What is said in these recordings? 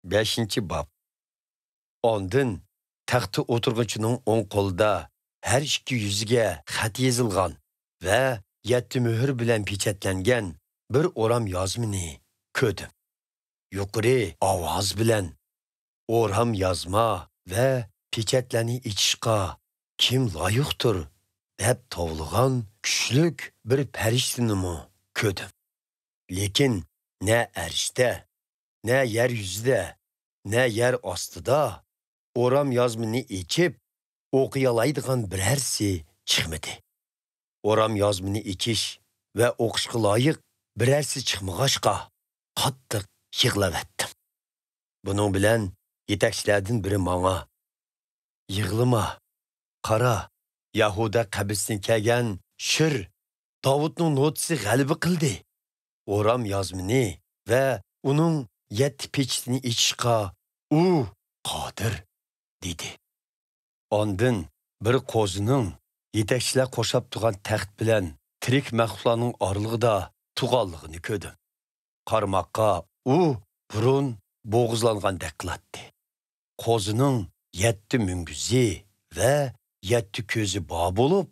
5. bab. Ondan taxtı oturğuchining o'ng qo'lida har ikki yuziga xat yozilgan va 7 muhr bilan pechatlangan bir o'ram yozmani ko'rdim. Yuqori ovoz bilan o'ram yozma va pechatlarni ichishga kim loyiqdir deb tovlig'an kuchlik bir farishtani ko'rdim. Lekin ne arshda, ne yer yuzida, ne yer ostida o'ram yozmani ichib o'qiyalaydigan birarsi chiqmadi. O'ram yozmani ichish va o'qishga loyiq birarsi chiqmag'achqa qattiq yig'lavatdim. Buning bilan yetakchilardan biri menga yig'lama, qara, Yahuda qabrisidan kelgan shir Davudning notisi g'alaba qildi. O'ram yozmani va uning 7 pechatini ichishga u qodir dedi. Ondan bir qo'zining yetakchilar qo'shab turgan taxt bilan tirik maxluqlarning oralig'ida tug'anligini ko'rdim. Qarmoqqa u burun bo'g'izlangandek qiladi. Qo'zining 7 munguzi va 7 ko'zi bor bo'lib,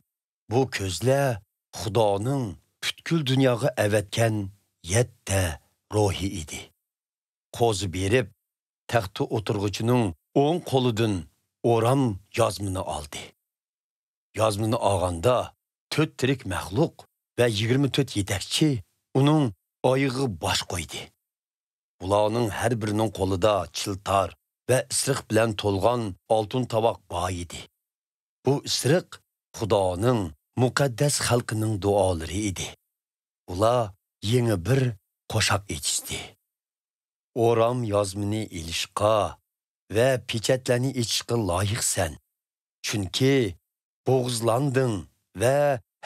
bu ko'zlar Xudoning butkul dunyoga avatgan 7 ruhi edi. Qo'zi berib, taxtda o'tirg'uchining o'ng qo'lidan o'ram yozmini oldi. Yozmini olganda 4 tirik maxluq va 24 yetakchi uning oyig'i bosh qo'ydi. Ularning har birining qo'lida chiltar va isiriq bilan to'lgan oltin tovoq bor edi. Bu isiriq Xudoning muqaddas xalqining duolari edi. Ular yangi bir qo'shiq aytishdi. O'ram yozmini ilishqa va pechatlarni ichishqa loyiqsan. Chunki bo'g'izlanding va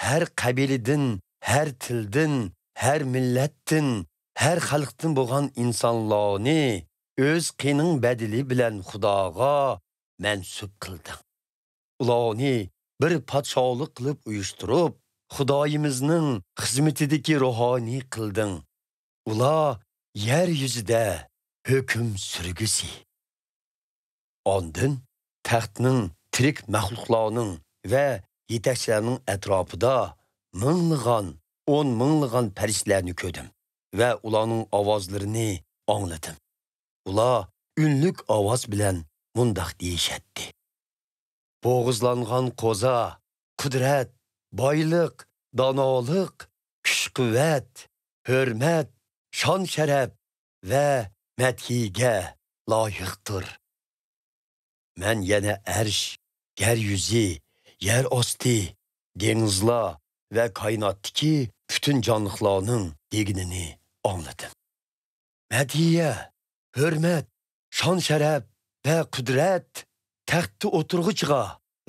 har qabiladan, har tildan, har millatdan, har xalqdan bo'lgan insonlarni o'z qining badili bilan Xudoga mansub qilding. Ularni bir podshohlik qilib uyushtirib, Xudoyimizning xizmatidagi ruhoniy qilding. Ular yer yuzida hukm surgusi. Ondan taxtning tirik maxluqlarning va yetakchilarning atrofida minglagan, 10 minglagan farishtalarni ko'rdim va ularning ovozlarini angladim. Ular unlik ovoz bilan mundaq deyishadi. Bo'g'izlangan qo'za, qudrat, boylik, donolik, kuch-quvvat, hurmat, shon-sharaf va madhiga loyiqdir. Men yana arsh, yer yuzi, yer osti, dengizlar va koinotdagi bütün jonliqlarning deginini angladim. Madhiya, hurmat, shon-sharaf va qudrat taxtda o'tirg'ichga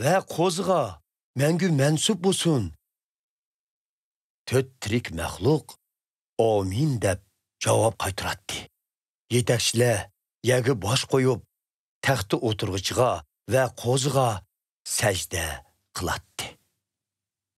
va qo'ziga mangu mansub bo'lsin. 4 tirik maxluq amin deb javob qaytardi. Yetakchilar yagi bosh qo'yib taxtda o'tirg'ichga va qo'ziga sajda qiladi.